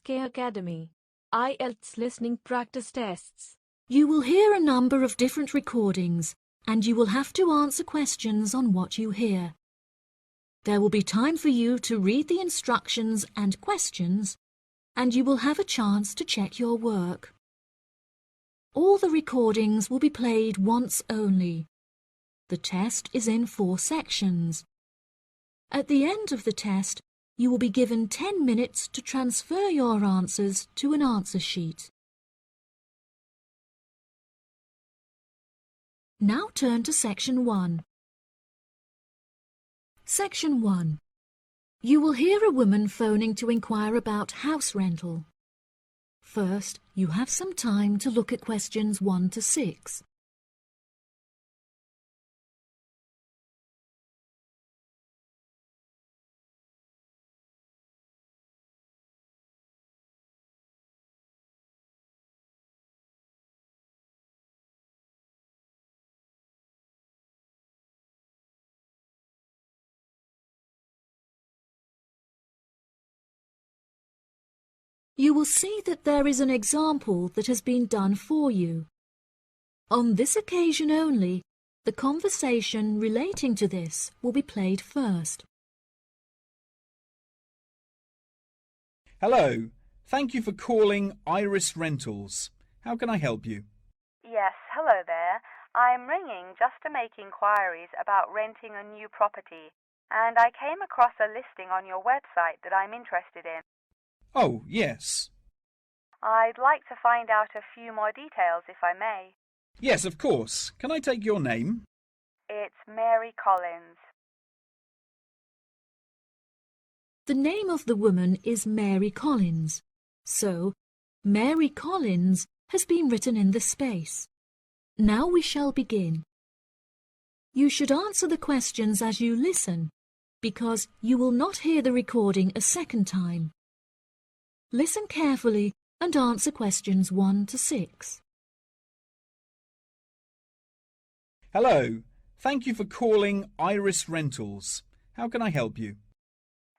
SK Academy IELTS listening practice tests. You will hear a number of different recordings and you will have to answer questions on what you hear. There will be time for you to read the instructions and questions, and you will have a chance to check your work. All the recordings will be played once only. The test is in 4 sections. At the end of the test, you will be given 10 minutes to transfer your answers to an answer sheet. Now turn to Section 1. Section 1. You will hear a woman phoning to inquire about house rental. First, you have some time to look at questions 1 to 6. You will see that there is an example that has been done for you. On this occasion only, the conversation relating to this will be played first. Hello, thank you for calling Iris Rentals. How can I help you? Yes, hello there. I'm ringing just to make inquiries about renting a new property, and I came across a listing on your website that I'm interested in. Oh, yes. I'd like to find out a few more details, if I may. Yes, of course. Can I take your name? It's Mary Collins. The name of the woman is Mary Collins, so Mary Collins has been written in the space. Now we shall begin. You should answer the questions as you listen, because you will not hear the recording a second time. Listen carefully and answer questions 1 to 6. Hello, thank you for calling Iris Rentals. How can I help you?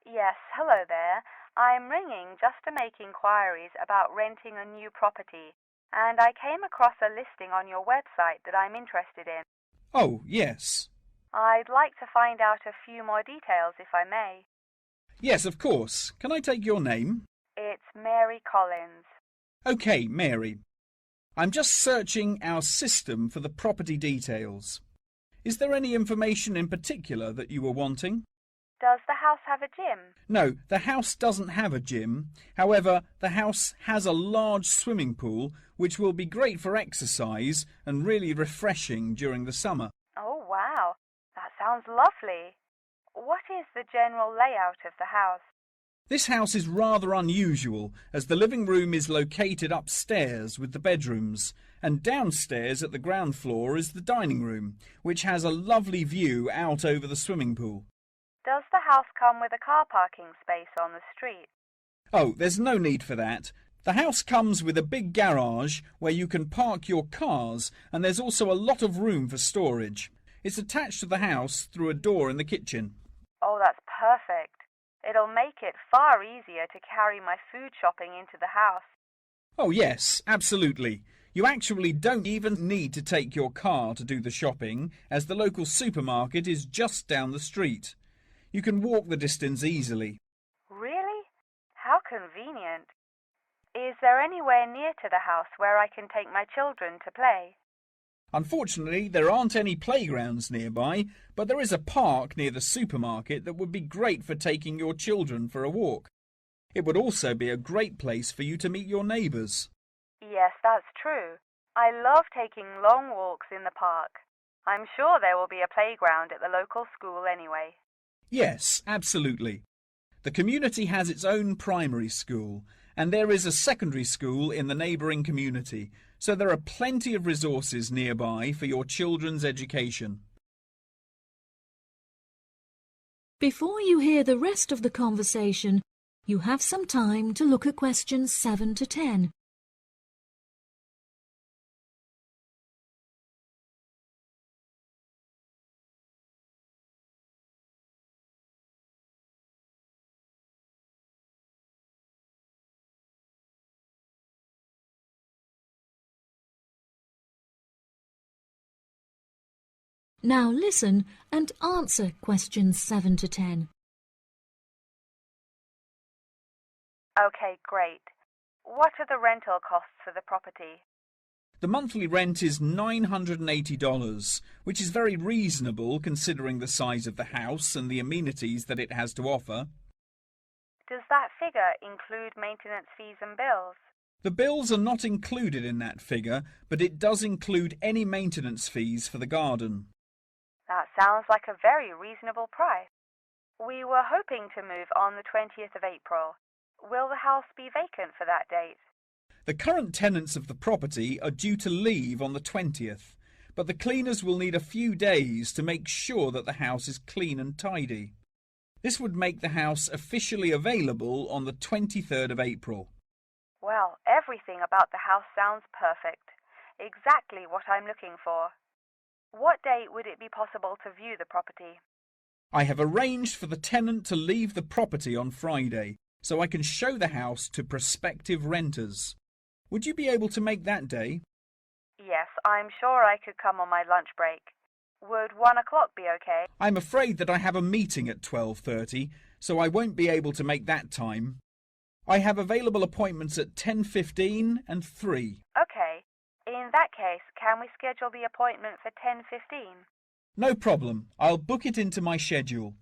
Yes, hello there. I'm ringing just to make inquiries about renting a new property, and I came across a listing on your website that I'm interested in. Oh, yes. I'd like to find out a few more details, if I may. Yes, of course. Can I take your name? It's Mary Collins. OK, Mary. I'm just searching our system for the property details. Is there any information in particular that you were wanting? Does the house have a gym? No, the house doesn't have a gym. However, the house has a large swimming pool, which will be great for exercise and really refreshing during the summer. Oh, wow. That sounds lovely. What is the general layout of the house? This house is rather unusual, as the living room is located upstairs with the bedrooms, and downstairs at the ground floor is the dining room, which has a lovely view out over the swimming pool. Does the house come with a car parking space on the street? Oh, there's no need for that. The house comes with a big garage where you can park your cars, and there's also a lot of room for storage. It's attached to the house through a door in the kitchen. Oh, that's perfect. It'll make it far easier to carry my food shopping into the house. Oh yes, absolutely. You actually don't even need to take your car to do the shopping, as the local supermarket is just down the street. You can walk the distance easily. Really? How convenient. Is there anywhere near to the house where I can take my children to play? Unfortunately, there aren't any playgrounds nearby, but there is a park near the supermarket that would be great for taking your children for a walk. It would also be a great place for you to meet your neighbours. Yes, that's true. I love taking long walks in the park. I'm sure there will be a playground at the local school anyway. Yes, absolutely. The community has its own primary school, and there is a secondary school in the neighbouring community, so there are plenty of resources nearby for your children's education. Before you hear the rest of the conversation, you have some time to look at questions 7 to 10. Now listen and answer questions 7 to 10. Okay, great. What are the rental costs for the property? The monthly rent is $980, which is very reasonable considering the size of the house and the amenities that it has to offer. Does that figure include maintenance fees and bills? The bills are not included in that figure, but it does include any maintenance fees for the garden. That sounds like a very reasonable price. We were hoping to move on the 20th of April. Will the house be vacant for that date? The current tenants of the property are due to leave on the 20th, but the cleaners will need a few days to make sure that the house is clean and tidy. This would make the house officially available on the 23rd of April. Well, everything about the house sounds perfect. Exactly what I'm looking for. What date would it be possible to view the property? I have arranged for the tenant to leave the property on Friday, so I can show the house to prospective renters. Would you be able to make that day? Yes, I'm sure I could come on my lunch break. Would 1 o'clock be okay? I'm afraid that I have a meeting at 12:30, so I won't be able to make that time. I have available appointments at 10:15 and 3. Okay. In that case, can we schedule the appointment for 10:15? No problem. I'll book it into my schedule.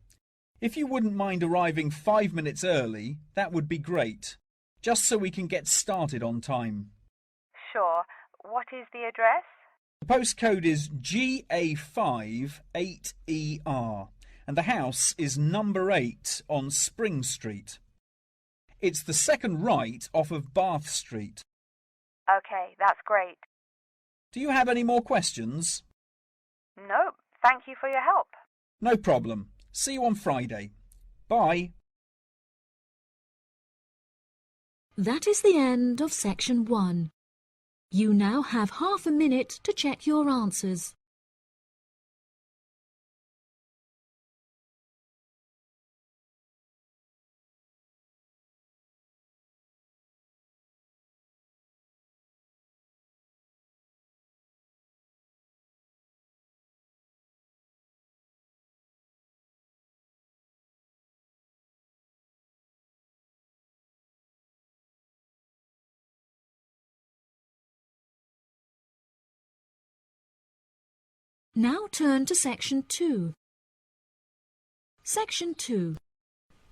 If you wouldn't mind arriving 5 minutes early, that would be great, just so we can get started on time. Sure. What is the address? The postcode is GA5 8ER, and the house is number 8 on Spring Street. It's the second right off of Bath Street. Okay, that's great. Do you have any more questions? Nope. Thank you for your help. No problem. See you on Friday. Bye. That is the end of section 1. You now have half a minute to check your answers. Now turn to section 2. Section 2.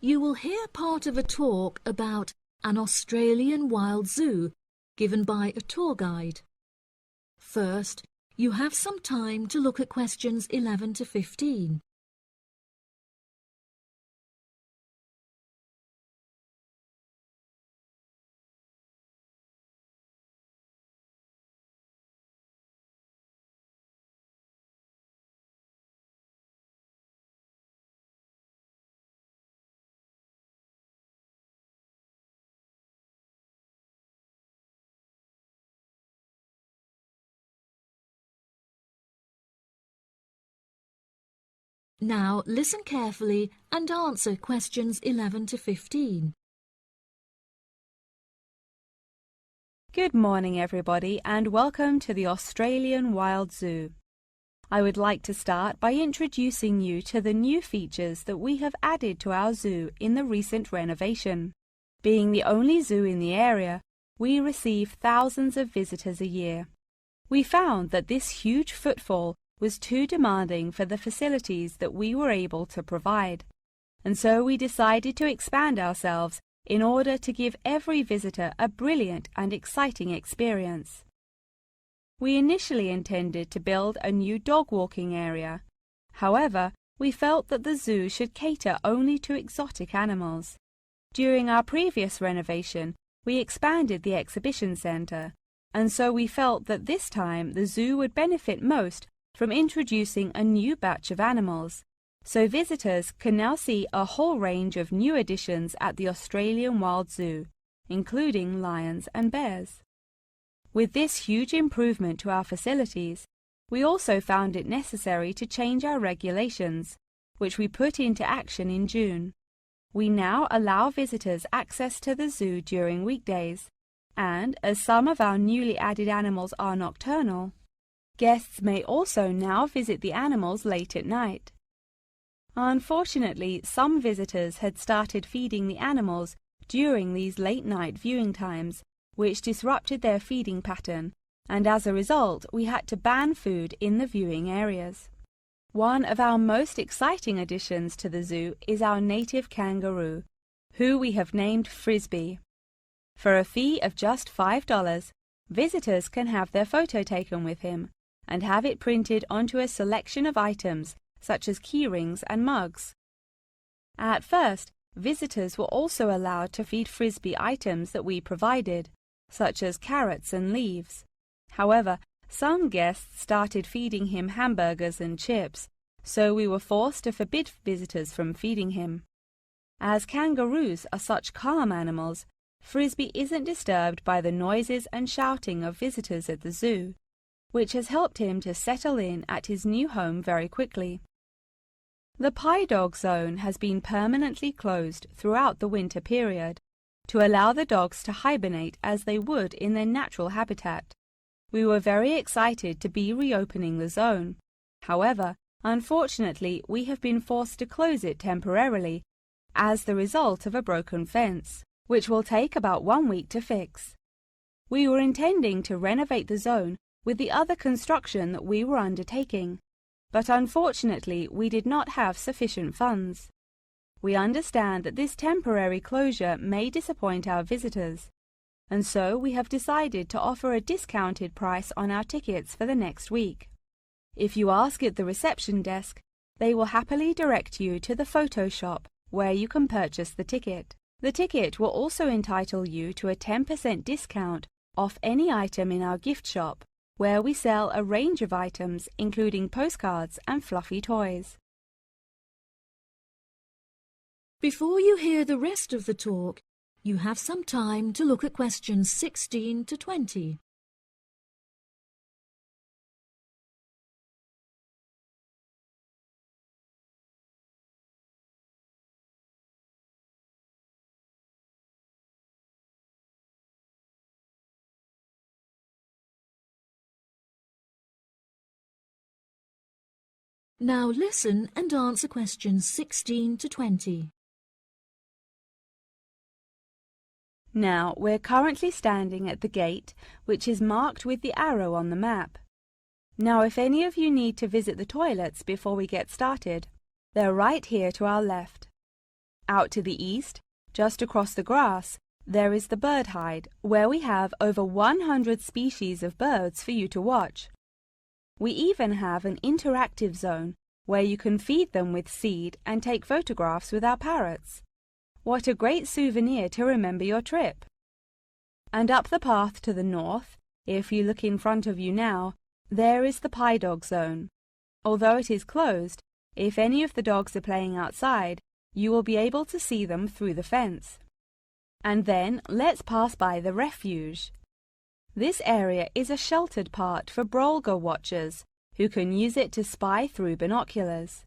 You will hear part of a talk about an Australian wild zoo given by a tour guide. First, you have some time to look at questions 11 to 15. Now listen carefully and answer questions 11 to 15. Good morning, everybody, and welcome to the Australian Wild Zoo. I would like to start by introducing you to the new features that we have added to our zoo in the recent renovation. Being the only zoo in the area, we receive thousands of visitors a year. We found that this huge footfall was too demanding for the facilities that we were able to provide, and so we decided to expand ourselves in order to give every visitor a brilliant and exciting experience. We initially intended to build a new dog walking area. However, we felt that the zoo should cater only to exotic animals. During our previous renovation, we expanded the exhibition centre, and so we felt that this time the zoo would benefit most from introducing a new batch of animals, so visitors can now see a whole range of new additions at the Australian Wild Zoo, including lions and bears. With this huge improvement to our facilities, we also found it necessary to change our regulations, which we put into action in June. We now allow visitors access to the zoo during weekdays, and as some of our newly added animals are nocturnal, Guests may also now visit the animals late at night. Unfortunately, some visitors had started feeding the animals during these late-night viewing times, which disrupted their feeding pattern, and as a result, we had to ban food in the viewing areas. One of our most exciting additions to the zoo is our native kangaroo, who we have named Frisbee. For a fee of just $5, visitors can have their photo taken with him and have it printed onto a selection of items such as keyrings and mugs. At first, visitors were also allowed to feed Frisbee items that we provided, such as carrots and leaves. However, some guests started feeding him hamburgers and chips, so we were forced to forbid visitors from feeding him. As kangaroos are such calm animals, Frisbee isn't disturbed by the noises and shouting of visitors at the zoo, which has helped him to settle in at his new home very quickly. The Pie Dog Zone has been permanently closed throughout the winter period to allow the dogs to hibernate as they would in their natural habitat. We were very excited to be reopening the zone. However, unfortunately, we have been forced to close it temporarily as the result of a broken fence, which will take about 1 week to fix. We were intending to renovate the zone with the other construction that we were undertaking, but unfortunately we did not have sufficient funds. We understand that this temporary closure may disappoint our visitors, and so we have decided to offer a discounted price on our tickets for the next week. If you ask at the reception desk, they will happily direct you to the photo shop where you can purchase the ticket. The ticket will also entitle you to a 10% discount off any item in our gift shop, where we sell a range of items including postcards and fluffy toys. Before you hear the rest of the talk, you have some time to look at questions 16 to 20. Now listen and answer questions 16 to 20. Now, we're currently standing at the gate, which is marked with the arrow on the map. Now, if any of you need to visit the toilets before we get started, they're right here to our left. Out to the east, just across the grass, there is the bird hide, where we have over 100 species of birds for you to watch. We even have an interactive zone where you can feed them with seed and take photographs with our parrots. What a great souvenir to remember your trip! And up the path to the north, if you look in front of you now, there is the Pie Dog Zone. Although it is closed, if any of the dogs are playing outside, you will be able to see them through the fence. And then let's pass by the refuge. This area is a sheltered part for Brolga watchers who can use it to spy through binoculars.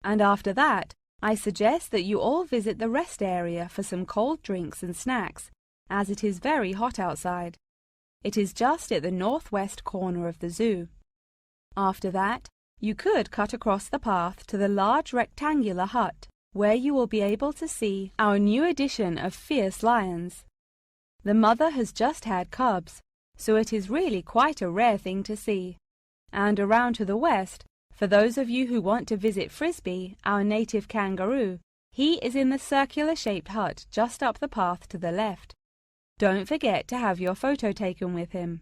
And after that, I suggest that you all visit the rest area for some cold drinks and snacks, as it is very hot outside. It is just at the northwest corner of the zoo. After that, you could cut across the path to the large rectangular hut, where you will be able to see our new addition of fierce lions. The mother has just had cubs, so it is really quite a rare thing to see. And around to the west, for those of you who want to visit Frisbee, our native kangaroo, he is in the circular-shaped hut just up the path to the left. Don't forget to have your photo taken with him.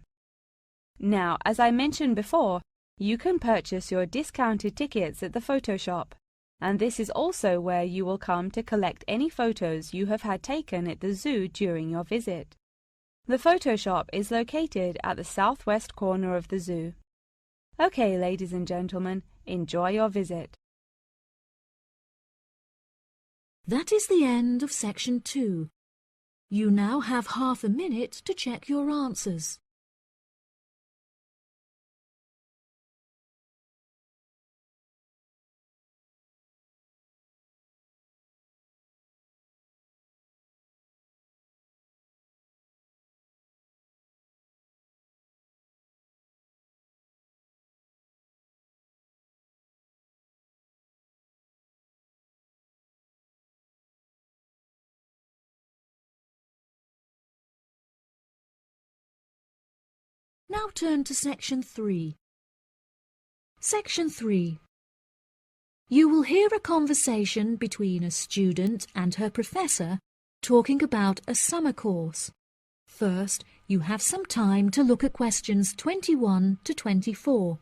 Now, as I mentioned before, you can purchase your discounted tickets at the photo shop, and this is also where you will come to collect any photos you have had taken at the zoo during your visit. The photo shop is located at the southwest corner of the zoo. Okay, ladies and gentlemen, enjoy your visit. That is the end of section 2. You now have half a minute to check your answers. Now turn to Section 3. Section 3. You will hear a conversation between a student and her professor talking about a summer course. First, you have some time to look at questions 21 to 24.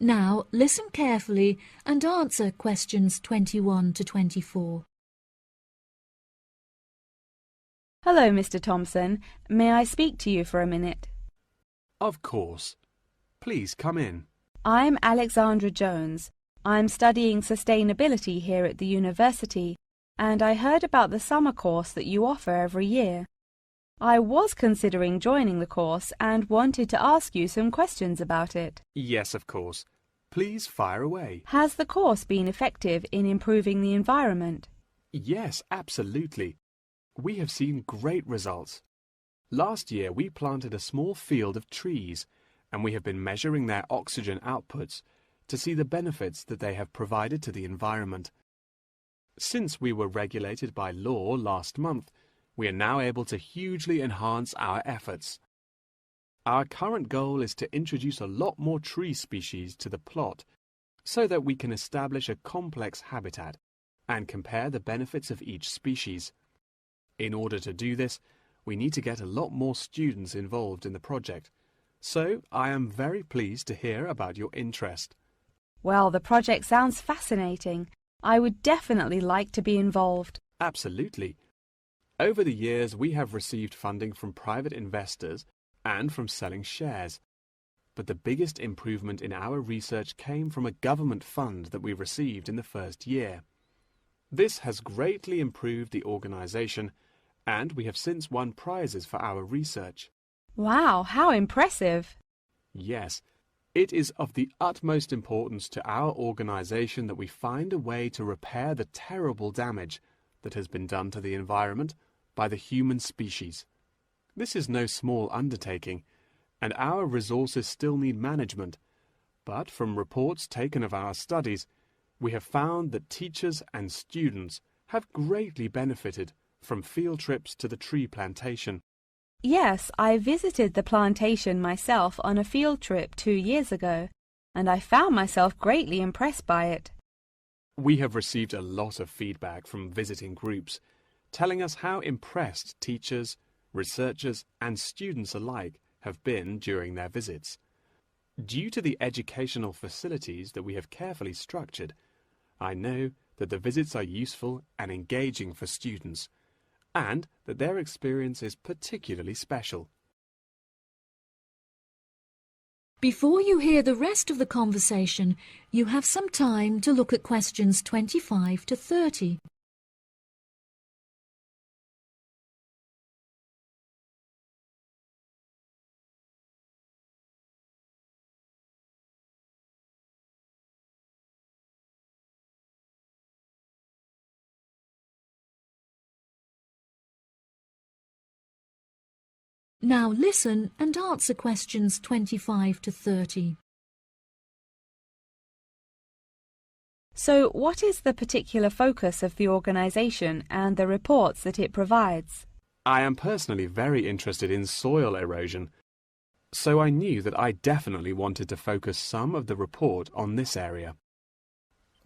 Now listen carefully and answer questions 21 to 24. Hello, Mr. Thompson. May I speak to you for a minute? Of course. Please come in. I'm Alexandra Jones. I'm studying sustainability here at the university, and I heard about the summer course that you offer every year. I was considering joining the course and wanted to ask you some questions about it. Yes, of course. Please fire away. Has the course been effective in improving the environment? Yes, absolutely. We have seen great results. Last year we planted a small field of trees, and we have been measuring their oxygen outputs to see the benefits that they have provided to the environment. Since we were regulated by law last month, we are now able to hugely enhance our efforts. Our current goal is to introduce a lot more tree species to the plot so that we can establish a complex habitat and compare the benefits of each species. In order to do this, we need to get a lot more students involved in the project. So I am very pleased to hear about your interest. Well, the project sounds fascinating. I would definitely like to be involved. Absolutely. Over the years, we have received funding from private investors and from selling shares. But the biggest improvement in our research came from a government fund that we received in the first year. This has greatly improved the organization, and we have since won prizes for our research. Wow, how impressive! Yes, it is of the utmost importance to our organization that we find a way to repair the terrible damage that has been done to the environment by the human species. This is no small undertaking, and our resources still need management. But from reports taken of our studies, we have found that teachers and students have greatly benefited from field trips to the tree plantation. Yes, I visited the plantation myself on a field trip 2 years ago, and I found myself greatly impressed by it. We have received a lot of feedback from visiting groups, telling us how impressed teachers, researchers, and students alike have been during their visits. Due to the educational facilities that we have carefully structured, I know that the visits are useful and engaging for students, and that their experience is particularly special. Before you hear the rest of the conversation, you have some time to look at questions 25 to 30. Now listen and answer questions 25 to 30. So, what is the particular focus of the organisation and the reports that it provides? I am personally very interested in soil erosion, so I knew that I definitely wanted to focus some of the report on this area.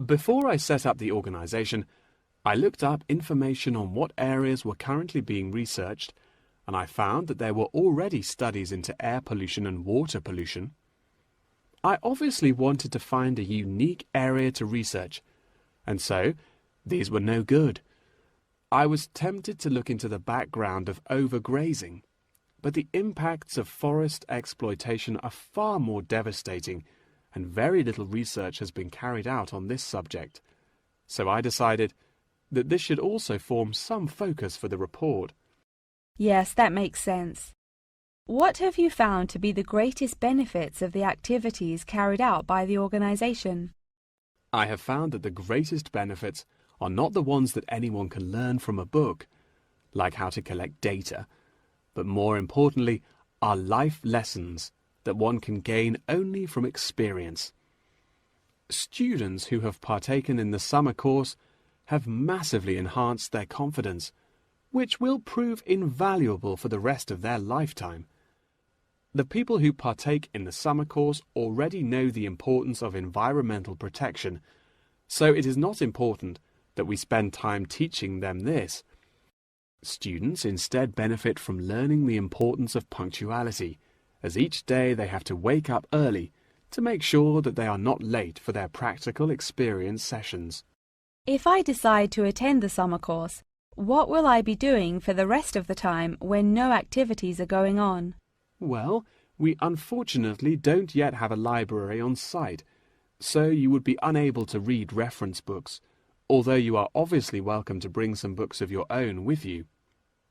Before I set up the organisation, I looked up information on what areas were currently being researched, and I found that there were already studies into air pollution and water pollution. I obviously wanted to find a unique area to research, and so these were no good. I was tempted to look into the background of overgrazing, but the impacts of forest exploitation are far more devastating, and very little research has been carried out on this subject. So I decided that this should also form some focus for the report. Yes, that makes sense. What have you found to be the greatest benefits of the activities carried out by the organisation? I have found that the greatest benefits are not the ones that anyone can learn from a book, like how to collect data, but more importantly are life lessons that one can gain only from experience. Students who have partaken in the summer course have massively enhanced their confidence, which will prove invaluable for the rest of their lifetime. The people who partake in the summer course already know the importance of environmental protection, so it is not important that we spend time teaching them this. Students instead benefit from learning the importance of punctuality, as each day they have to wake up early to make sure that they are not late for their practical experience sessions. If I decide to attend the summer course, what will I be doing for the rest of the time when no activities are going on? Well, we unfortunately don't yet have a library on site, so you would be unable to read reference books, although you are obviously welcome to bring some books of your own with you.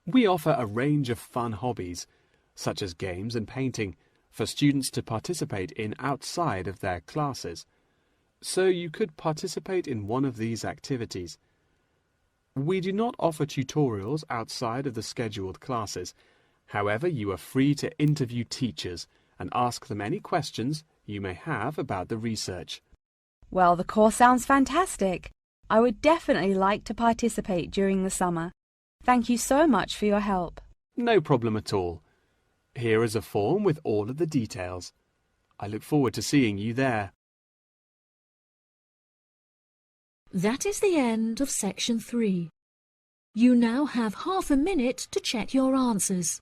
We offer a range of fun hobbies, such as games and painting, for students to participate in outside of their classes, so you could participate in one of these activities. We do not offer tutorials outside of the scheduled classes. However, you are free to interview teachers and ask them any questions you may have about the research. Well, the course sounds fantastic. I would definitely like to participate during the summer. Thank you so much for your help. No problem at all. Here is a form with all of the details. I look forward to seeing you there. That is the end of section 3. You now have half a minute to check your answers.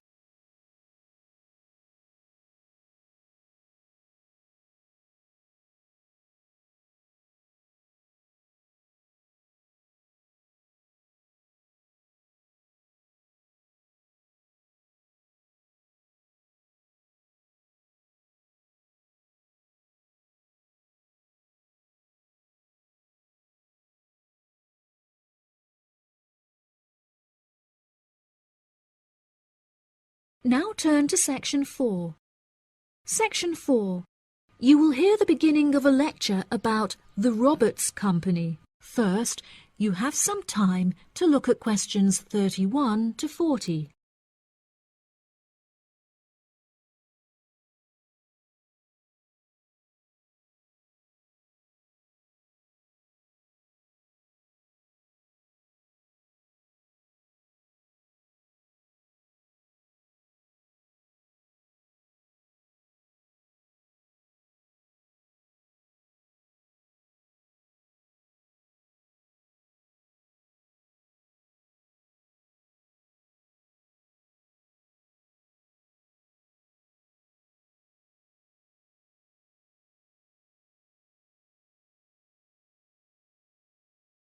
Now turn to section 4. Section 4. You will hear the beginning of a lecture about the Roberts Company. First, you have some time to look at questions 31 to 40.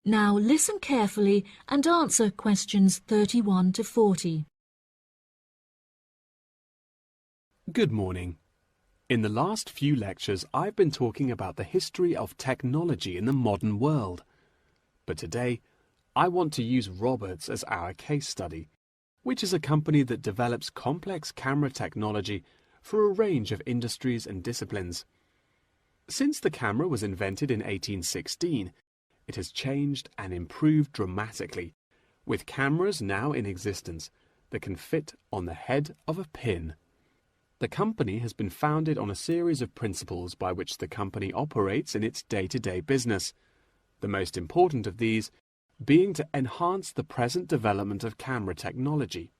Now listen carefully and answer questions 31 to 40. Good morning. In the last few lectures, I've been talking about the history of technology in the modern world. But today, I want to use Roberts as our case study, which is a company that develops complex camera technology for a range of industries and disciplines. Since the camera was invented in 1816, it has changed and improved dramatically, with cameras now in existence that can fit on the head of a pin. The company has been founded on a series of principles by which the company operates in its day-to-day business, the most important of these being to enhance the present development of camera technology.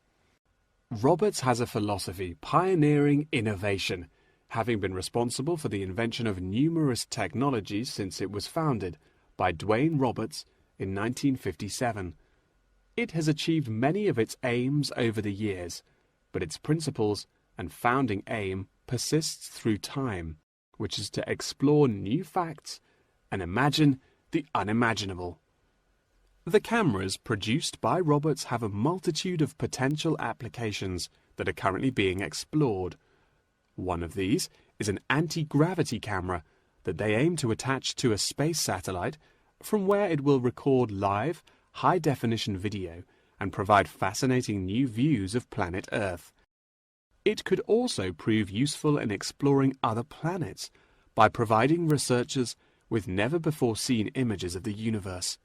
Roberts has a philosophy pioneering innovation, having been responsible for the invention of numerous technologies since it was founded by Dwayne Roberts in 1957. It has achieved many of its aims over the years, but its principles and founding aim persists through time, which is to explore new facts and imagine the unimaginable. The cameras produced by Roberts have a multitude of potential applications that are currently being explored. One of these is an anti-gravity camera that they aim to attach to a space satellite from where it will record live, high-definition video and provide fascinating new views of planet Earth. It could also prove useful in exploring other planets by providing researchers with never-before-seen images of the universe.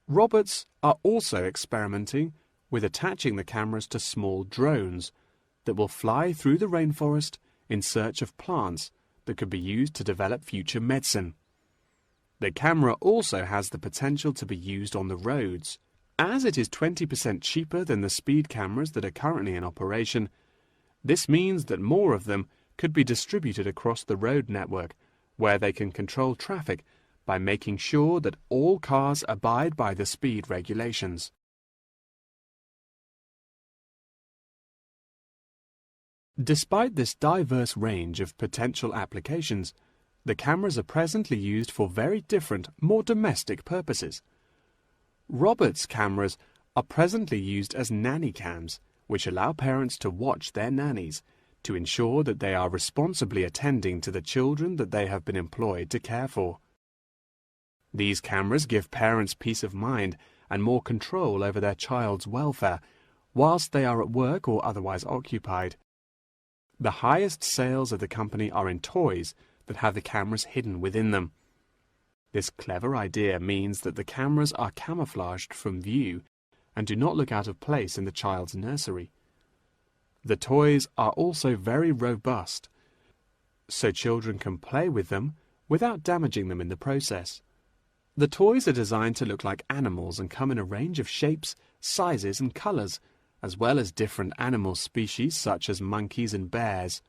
Roberts are also experimenting with attaching the cameras to small drones that will fly through the rainforest in search of plants that could be used to develop future medicine. The camera also has the potential to be used on the roads. As it is 20% cheaper than the speed cameras that are currently in operation, this means that more of them could be distributed across the road network, where they can control traffic by making sure that all cars abide by the speed regulations. Despite this diverse range of potential applications, the cameras are presently used for very different, more domestic purposes. Roberts' cameras are presently used as nanny cams, which allow parents to watch their nannies to ensure that they are responsibly attending to the children that they have been employed to care for. These cameras give parents peace of mind and more control over their child's welfare whilst they are at work or otherwise occupied. The highest sales of the company are in toys that have the cameras hidden within them. This clever idea means that the cameras are camouflaged from view and do not look out of place in the child's nursery. The toys are also very robust, so children can play with them without damaging them in the process. The toys are designed to look like animals and come in a range of shapes, sizes and colors, as well as different animal species such as monkeys and bears.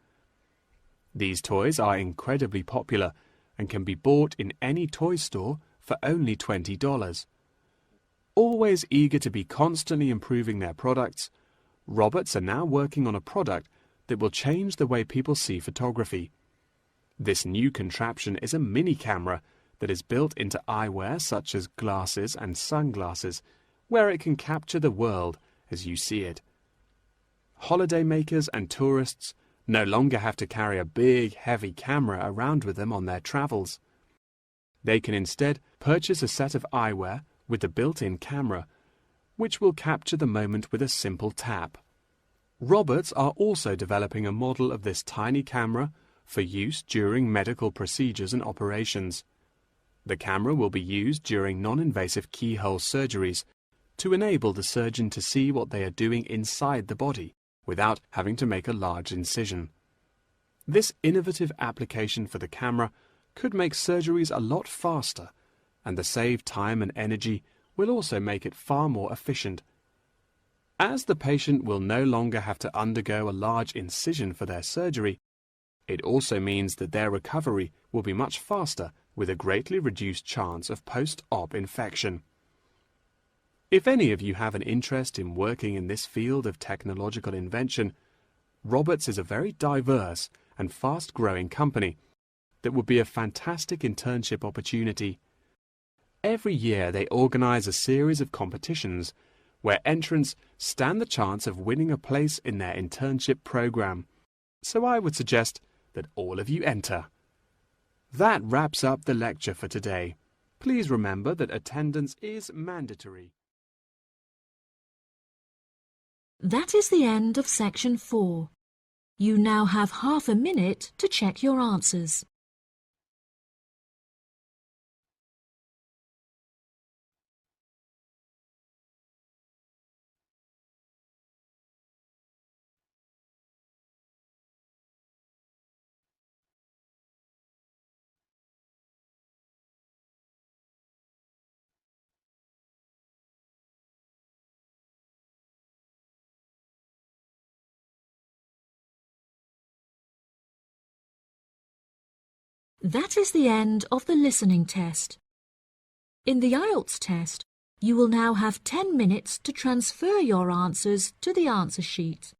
These toys are incredibly popular and can be bought in any toy store for only $20. Always eager to be constantly improving their products, Roberts are now working on a product that will change the way people see photography. This new contraption is a mini camera that is built into eyewear such as glasses and sunglasses, where it can capture the world as you see it. Holidaymakers and tourists no longer have to carry a big, heavy camera around with them on their travels. They can instead purchase a set of eyewear with the built-in camera, which will capture the moment with a simple tap. Roberts are also developing a model of this tiny camera for use during medical procedures and operations. The camera will be used during non-invasive keyhole surgeries to enable the surgeon to see what they are doing inside the body without having to make a large incision. This innovative application for the camera could make surgeries a lot faster, and the saved time and energy will also make it far more efficient. As the patient will no longer have to undergo a large incision for their surgery, it also means that their recovery will be much faster with a greatly reduced chance of post-op infection. If any of you have an interest in working in this field of technological invention, Roberts is a very diverse and fast-growing company that would be a fantastic internship opportunity. Every year they organize a series of competitions where entrants stand the chance of winning a place in their internship program. So I would suggest that all of you enter. That wraps up the lecture for today. Please remember that attendance is mandatory. That is the end of section 4. You now have half a minute to check your answers. That is the end of the listening test. In the IELTS test, you will now have 10 minutes to transfer your answers to the answer sheet.